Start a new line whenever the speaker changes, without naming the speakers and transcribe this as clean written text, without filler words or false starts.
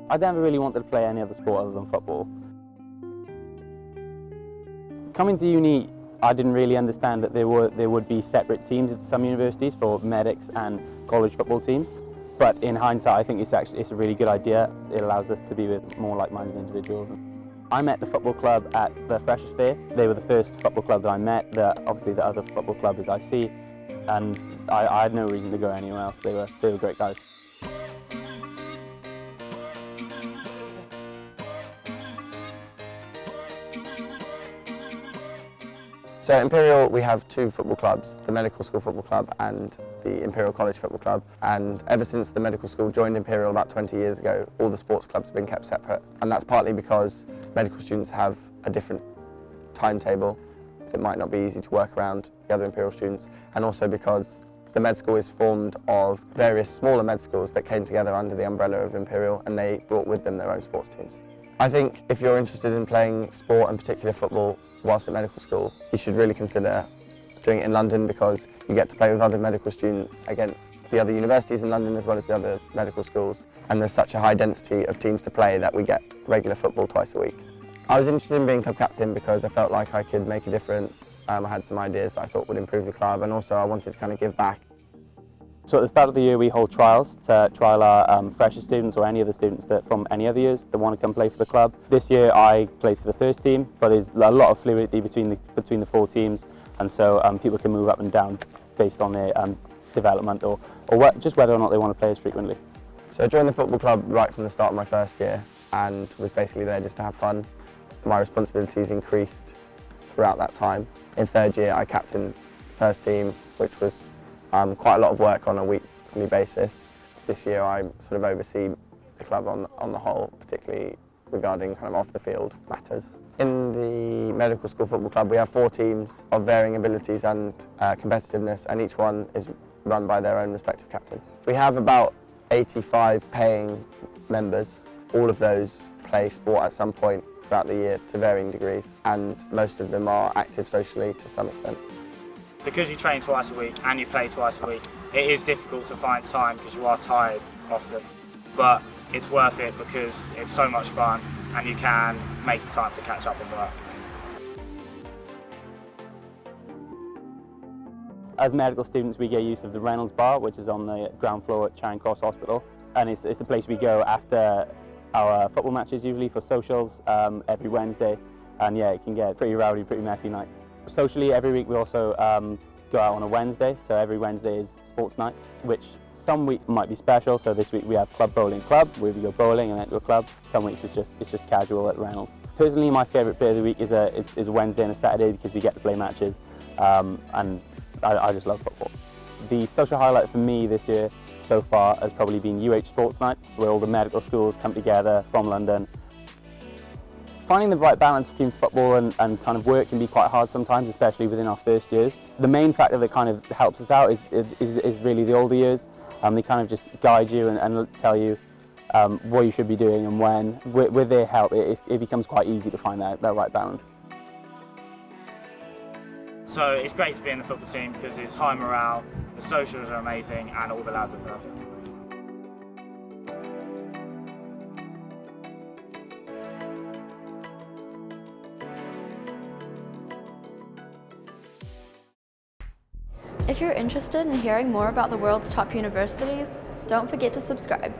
I never really wanted to play any other sport other than football. Coming to uni, I didn't really understand that there would be separate teams at some universities for medics and college football teams. But in hindsight, I think it's a really good idea. It allows us to be with more like-minded individuals. I met the football club at the Freshers' Fair. They were the first football club that I met. Obviously, the other football club is IC, and I had no reason to go anywhere else. They were great guys.
So at Imperial we have two football clubs, the Medical School Football Club and the Imperial College Football Club. And ever since the Medical School joined Imperial about 20 years ago, all the sports clubs have been kept separate. And that's partly because medical students have a different timetable that might not be easy to work around the other Imperial students, and also because the med school is formed of various smaller med schools that came together under the umbrella of Imperial, and they brought with them their own sports teams. I think if you're interested in playing sport, and particularly football, whilst at medical school, you should really consider doing it in London, because you get to play with other medical students against the other universities in London as well as the other medical schools, and there's such a high density of teams to play that we get regular football twice a week. I was interested in being club captain because I felt like I could make a difference. I had some ideas that I thought would improve the club, and also I wanted to kind of give back.
So at the start of the year we hold trials to trial our fresher students or any other students from any other years that want to come play for the club. This year I played for the first team, but there's a lot of fluidity between the four teams, and so people can move up and down based on their development or just whether or not they want to play as frequently.
So I joined the football club right from the start of my first year and was basically there just to have fun. My responsibilities increased throughout that time. In third year I captained the first team, which was quite a lot of work on a weekly basis. This year I sort of oversee the club on the whole, particularly regarding kind of off the field matters. In the Medical School Football Club we have 4 teams of varying abilities and competitiveness, and each one is run by their own respective captain. We have about 85 paying members. All of those play sport at some point throughout the year to varying degrees, and most of them are active socially to some extent.
Because you train twice a week and you play twice a week, it is difficult to find time because you are tired often. But it's worth it because it's so much fun and you can make the time to catch up and work.
As medical students we get use of the Reynolds Bar, which is on the ground floor at Charing Cross Hospital, and it's a place we go after our football matches, usually for socials, every Wednesday, and yeah, it can get pretty rowdy, pretty messy night. Socially, every week we also go out on a Wednesday, so every Wednesday is sports night, which some weeks might be special. So this week we have Club Bowling Club, where we go bowling and then to a club. Some weeks it's just casual at Reynolds. Personally, my favourite bit of the week is a Wednesday and a Saturday because we get to play matches, and I just love football. The social highlight for me this year so far has probably been UH Sports Night, where all the medical schools come together from London. Finding the right balance between football and kind of work can be quite hard sometimes, especially within our first years. The main factor that kind of helps us out is really the older years. They kind of just guide you and tell you what you should be doing and when. With their help, it becomes quite easy to find that right balance.
So it's great to be in the football team because it's high morale, the socials are amazing, and all the lads are perfect.
If you're interested in hearing more about the world's top universities, don't forget to subscribe.